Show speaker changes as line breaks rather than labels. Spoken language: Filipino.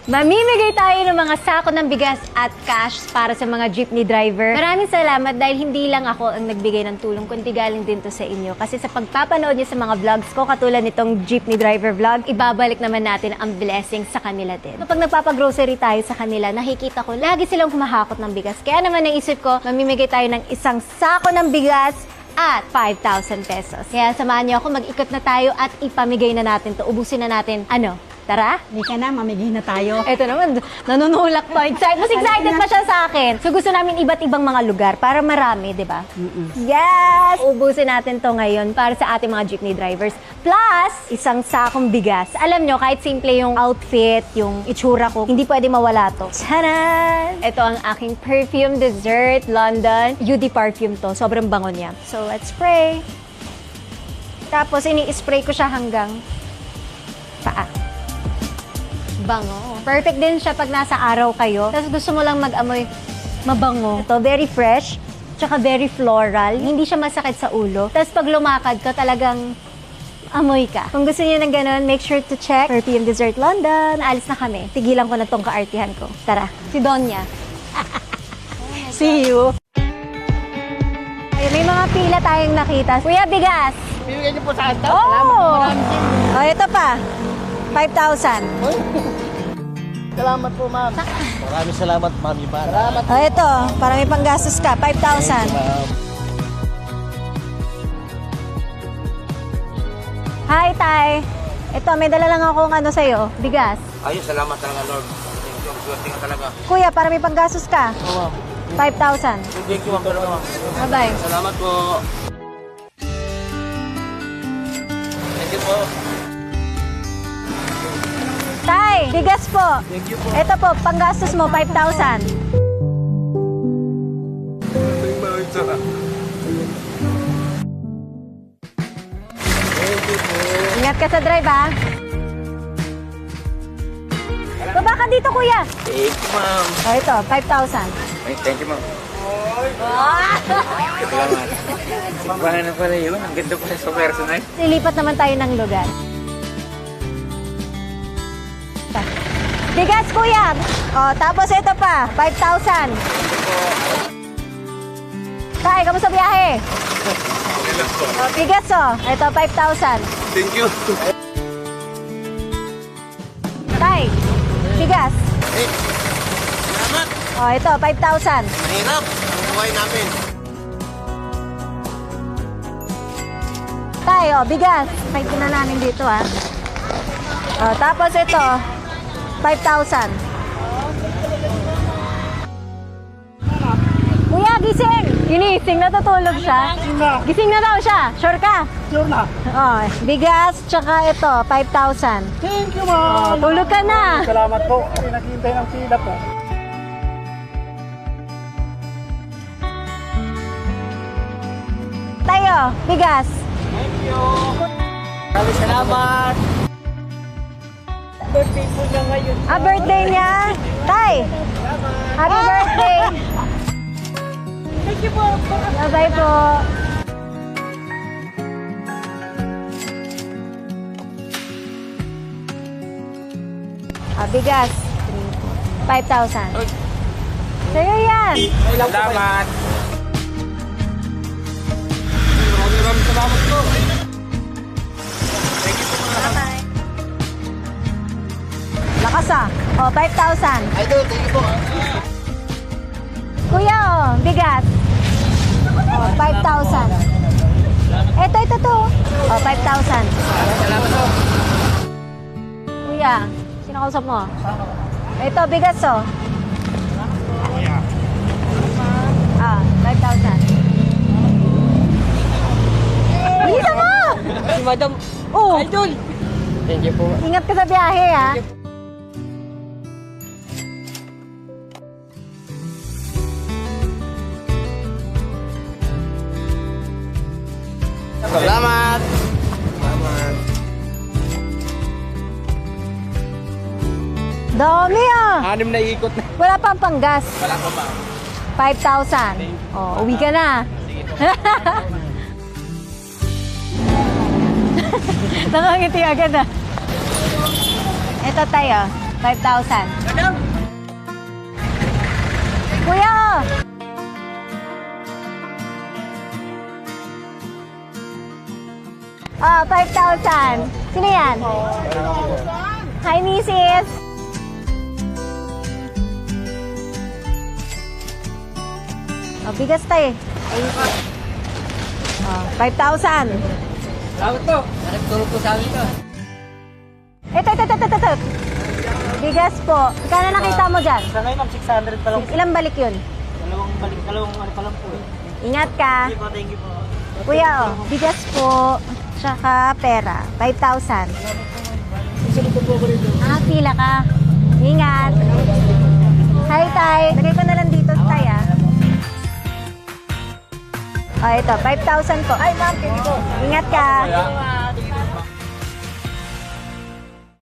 Mamimigay tayo ng mga sako ng bigas at cash para sa mga jeepney driver. Maraming salamat dahil hindi lang ako ang nagbigay ng tulong, kundi galing din to sa inyo. Kasi sa pagpapanood niyo sa mga vlogs ko, katulad nitong jeepney driver vlog, ibabalik naman natin ang blessing sa kanila din. Kapag nagpapag-grocery tayo sa kanila, nakikita ko, lagi silang humahakot ng bigas. Kaya naman naisip ko, mamimigay tayo ng isang sako ng bigas at 5,000 pesos. Kaya samahan niyo ako, mag-ikot na tayo at ipamigay na natin to. Ubusin na natin, tara?
Hindi ka na, mamigay na tayo.
Ito naman, nanunulak pa. Mas excited pa siya sa akin. So gusto namin iba't ibang mga lugar para marami, di ba? Yes! Ubusin natin to ngayon para sa ating mga jeepney drivers. Plus, isang sakong bigas. Alam nyo, kahit simple yung outfit, yung itsura ko, hindi pwede mawala to. Charan! Ito ang aking perfume dessert, London. UD perfume to. Sobrang bango niya. So let's spray. Tapos, ini-spray ko siya hanggang paa. Bango. Perfect din siya pag nasa araw kayo. Tapos gusto mo lang mag-amoy mabango. Ito, very fresh, tsaka very floral. Hindi siya masakit sa ulo. Tapos pag lumakad ka, talagang amoy ka. Kung gusto niyo ng ganun, make sure to check Perfume Dessert London. Alis na kami. Tigilan ko na tong kaartihan ko. Tara, si Donya. See you. Ay, may mga pila tayong nakita. Kuya, bigas.
Bibigyan niyo po sa akin.
Oh!
Salamat po, maraming.
Oh, ito pa. 5,000.
Salamat po, ma'am.
Maraming salamat, Ma'am Ibarra.
Salamat.
Oh, ito. Para may panggastos ka. 5,000.
Ma'am.
Hi, Tay. Ito, may dala lang akong sa'yo. Bigas.
Ayun, salamat talaga, Lord. Thank you. Swerte ka talaga.
Kuya, para may panggastos ka.
Oo, ma'am.
5,000.
Thank you, ma'am. Talaga.
Bye-bye.
Salamat po. Thank you po.
Tay, bigas po.
Thank you po.
Ito po, panggastos mo, 5,000. Ingat ka sa drive, ha? Baba ka dito, kuya.
Thank you, ma'am.
Oh, ito, 5,000.
Thank you, ma'am. Salamat. Bahan na pala yun. Ang ganda pala sa personal.
Lilipat naman tayo ng lugar. Bigas, kuya. Oh, tapos ito pa, 5,000. Tay, kamusta biyahe? Oh, bigas, oh. Ito, 5,000.
Thank you.
Tay, bigas.
Salamat.
Oh, ito, 5,000.
Mahirap. Ang buhay namin.
Tay, oh, bigas. May na namin dito, ha. Oh, tapos ito, 5,000. Kuya, gising! Ginising, natutulog siya. Gising na daw siya. Sure ka?
Sure na.
Oh, bigas, tsaka ito, 5,000.
Thank you, ma'am.
Tulog ka na.
Salamat po. Kasi naghihintay ng pila po.
Tayo, bigas.
Thank you. Maraming salamat. Birthday po niya ngayon.
Ah, birthday niya. Tay, happy birthday.
Thank you po.
Bye-bye po. Ah, bigas. 5,000. Sa'yo yan.
Salamat. Maraming salamat po. Thank you po, ma'am.
Bye-bye. Lakas, ah. Oh, 5,000.
Idol, thank you po.
Kuya, oh, bigas. Oh, 5,000. Ito to. Oh, 5,000.
Salamat po.
Kuya, sino kausap mo? Ito, bigas, oh. Ah, 5,000. Bisa mo!
Si Madam
Oh,
Idol. Thank you po.
ingat ka sa biyahe, ha?
Salamat.
Dami, ah.
6 na ikot na.
Wala pang panggas.
Wala po, ma'am.
5,000. Oh, uwi ka na. Nakangiti agad, ah. Ito tayo. 5,000.
Madam!
Kuya! Oh, 5,000. Sino yan? Hi, Mrs. Oh, bigas tayo. Oh, 5,000.
Salamat po. Nagtulog po sa amin to.
Ito. Bigas po. Kano nakita mo dyan?
Sa ngayon, ma'am, 600 pa lang.
Ilang balik yun?
Dalawang ano pa lang po eh.
Ingat ka.
Thank you po.
Kuya, oh, bigas po. Tsaka pera. 5,000.
Susunod po ako rito.
Pila ka. Ingat. Hi, Tay. Lagay ko na lang dito, Tay, ah. Oh, ito. 5,000 po.
Ay, ma'am, thank you po.
Ingat ka.